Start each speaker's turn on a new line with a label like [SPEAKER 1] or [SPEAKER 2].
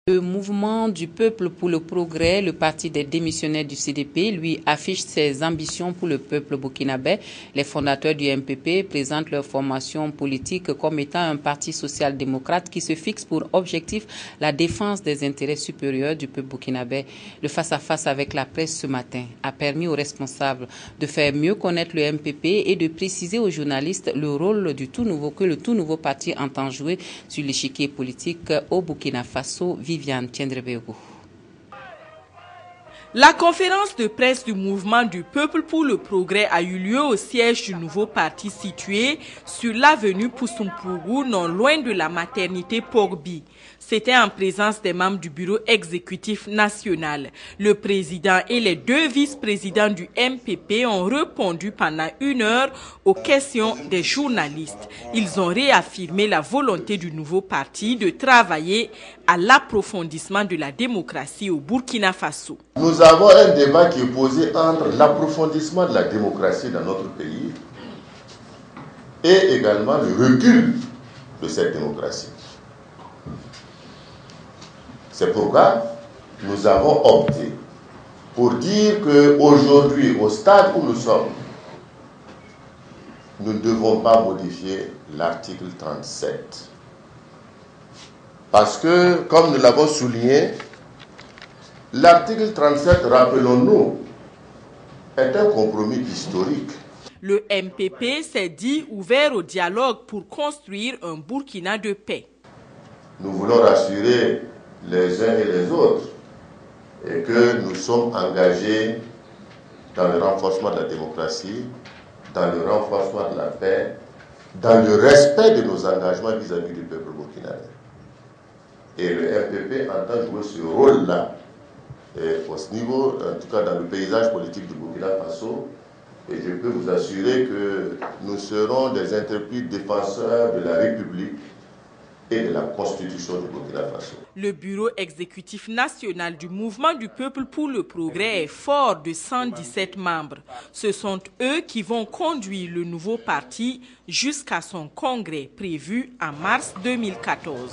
[SPEAKER 1] Le mouvement du peuple pour le progrès, le parti des démissionnaires du CDP, lui affiche ses ambitions pour le peuple burkinabé. Les fondateurs du MPP présentent leur formation politique comme étant un parti social-démocrate qui se fixe pour objectif la défense des intérêts supérieurs du peuple burkinabé. Le face-à-face avec la presse ce matin a permis aux responsables de faire mieux connaître le MPP et de préciser aux journalistes le rôle du tout nouveau que le tout nouveau parti entend jouer sur l'échiquier politique au Burkina Faso. Viviane Tiendrebego.
[SPEAKER 2] La conférence de presse du mouvement du peuple pour le progrès a eu lieu au siège du nouveau parti situé sur l'avenue Poussumpougou, non loin de la maternité Pogbi. C'était en présence des membres du bureau exécutif national. Le président et les deux vice-présidents du MPP ont répondu pendant 1 heure aux questions des journalistes. Ils ont réaffirmé la volonté du nouveau parti de travailler à l'approfondissement de la démocratie au Burkina Faso.
[SPEAKER 3] Nous avons un débat qui est posé entre l'approfondissement de la démocratie dans notre pays et également le recul de cette démocratie. C'est pourquoi nous avons opté pour dire qu'aujourd'hui, au stade où nous sommes, nous ne devons pas modifier l'article 37. Parce que, comme nous l'avons souligné, l'article 37, rappelons-nous, est un compromis historique.
[SPEAKER 2] Le MPP s'est dit ouvert au dialogue pour construire un Burkina de paix.
[SPEAKER 3] Nous voulons rassurer les uns et les autres et que nous sommes engagés dans le renforcement de la démocratie, dans le renforcement de la paix, dans le respect de nos engagements vis-à-vis du peuple burkinabé. Et le MPP entend jouer ce rôle-là au niveau, en tout cas dans le paysage politique du Burkina Faso. Et je peux vous assurer que nous serons des intrépides défenseurs de la République et de la Constitution du Burkina Faso.
[SPEAKER 2] Le bureau exécutif national du mouvement du peuple pour le progrès est fort de 117 membres. Ce sont eux qui vont conduire le nouveau parti jusqu'à son congrès prévu en mars 2014.